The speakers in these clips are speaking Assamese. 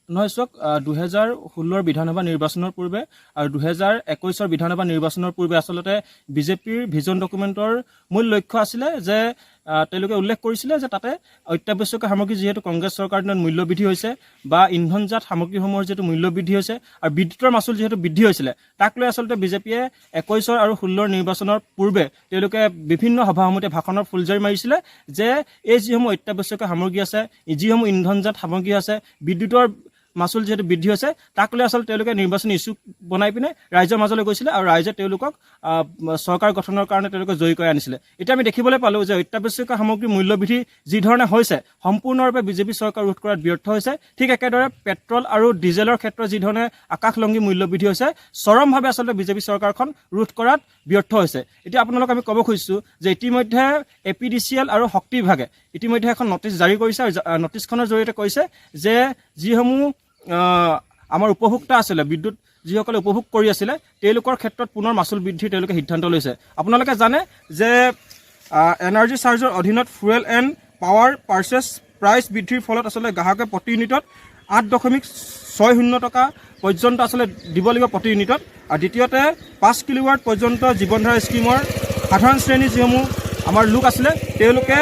নহয় চাওক 2016 বিধানসভা নিৰ্বাচনৰ পূৰ্বে আৰু 2021 বিধানসভা নিৰ্বাচনৰ পূৰ্বে আচলতে বিজেপিৰ ভিজন ডকুমেণ্টৰ মূল লক্ষ্য আছিলে যে তেওঁলোকে উল্লেখ কৰিছিলে যে তাতে অত্যাৱশ্যকীয় সামগ্ৰী যিহেতু কংগ্ৰেছ চৰকাৰ দিনত মূল্য বৃদ্ধি হৈছে বা ইন্ধনজাত সামগ্ৰীসমূহৰ যিহেতু মূল্য বৃদ্ধি হৈছে আৰু বিদ্যুতৰ মাচুল যিহেতু বৃদ্ধি হৈছিলে তাক লৈ আচলতে বিজেপিয়ে 21 আৰু 16 নিৰ্বাচনৰ পূৰ্বে তেওঁলোকে বিভিন্ন সভাসমূহতে ভাষণৰ ফুলজাৰি মাৰিছিলে যে এই যিসমূহ অত্যাৱশ্যকীয় সামগ্ৰী আছে যিসমূহ ইন্ধনজাত সামগ্ৰী আছে বিদ্যুতৰ মাচুল যেহেতু বৃদ্ধি হৈছে তাক লৈ আচলতে তেওঁলোকে নিৰ্বাচনী ইস্যু বনাই পিনে ৰাইজৰ মাজলৈ গৈছিলে আৰু ৰাইজে তেওঁলোকক চৰকাৰ গঠনৰ কাৰণে তেওঁলোকে জয়ী কৰি আনিছিলে এতিয়া আমি দেখিবলৈ পালোঁ যে অত্যাৱশ্যকীয় সামগ্ৰীৰ মূল্য বৃদ্ধি যি ধৰণে হৈছে সম্পূৰ্ণৰূপে বিজেপি চৰকাৰ ৰোধ কৰাত ব্যৰ্থ হৈছে ঠিক একেদৰে পেট্ৰল আৰু ডিজেলৰ ক্ষেত্ৰত যি ধৰণে আকাশলংঘী মূল্য বৃদ্ধি হৈছে চৰমভাৱে আচলতে বিজেপি চৰকাৰখন ৰোধ কৰাত ব্যৰ্থ হৈছে এতিয়া আপোনালোক আমি ক'ব খুজিছোঁ যে ইতিমধ্যে APDCL আৰু শক্তি বিভাগে ইতিমধ্যে এখন নটিচ জাৰি কৰিছে আৰু নটিচখনৰ জৰিয়তে কৈছে যে যিসমূহ আমাৰ উপভোক্তা আছিলে বিদ্যুৎ যিসকলে উপভোগ কৰি আছিলে তেওঁলোকৰ ক্ষেত্ৰত পুনৰ মাচুল বৃদ্ধিৰ তেওঁলোকে সিদ্ধান্ত লৈছে আপোনালোকে জানে যে এনাৰ্জি চাৰ্জৰ অধীনত fuel and power purchase price বৃদ্ধিৰ ফলত আচলতে গ্ৰাহকে প্ৰতি ইউনিটত 8.60 টকা পৰ্যন্ত আচলতে দিব লাগিব প্ৰতি ইউনিটত আৰু দ্বিতীয়তে 5 কিলোৱাট পৰ্যন্ত জীৱনধাৰা স্কিমৰ সাধাৰণ শ্ৰেণীৰ যিসমূহ আমাৰ লোক আছিলে তেওঁলোকে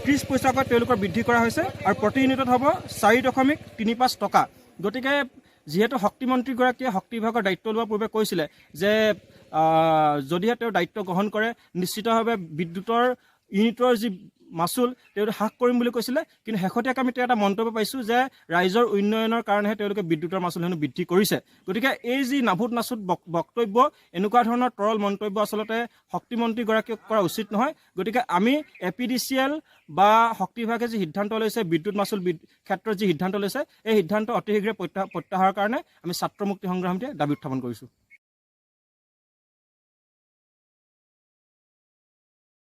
30 পইচাকৈ তেওঁলোকৰ বৃদ্ধি কৰা হৈছে আৰু প্ৰতি ইউনিটত হ'ব 4.35 টকা গতিকে যিহেতু শক্তিমন্ত্ৰীগৰাকীয়ে শক্তি বিভাগৰ দায়িত্ব লোৱাৰ পূৰ্বে কৈছিলে যে যদিহে তেওঁ দায়িত্ব গ্ৰহণ কৰে নিশ্চিতভাৱে বিদ্যুতৰ ইউনিটৰ যি মাচুল তেওঁ হ্ৰাস কৰিম বুলি কৈছিলে কিন্তু শেহতীয়াকৈ আমি এটা মন্তব্য পাইছোঁ যে ৰাইজৰ উন্নয়নৰ কাৰণেহে তেওঁলোকে বিদ্যুতৰ মাচুল হেনো বৃদ্ধি কৰিছে গতিকে এই যি নাভূত নাচুত বক্তব্য এনেকুৱা ধৰণৰ তৰল মন্তব্য আচলতে শক্তিমন্ত্ৰীগৰাকীয়ে কৰা উচিত নহয় গতিকে আমি APDCL বা শক্তি বিভাগে যি সিদ্ধান্ত লৈছে বিদ্যুৎ মাচুল ক্ষেত্ৰত যি সিদ্ধান্ত লৈছে এই সিদ্ধান্ত অতি শীঘ্ৰে প্ৰত্যাহাৰৰ কাৰণে আমি ছাত্ৰ মুক্তি সংগ্ৰামীয়ে দাবী উত্থাপন কৰিছোঁ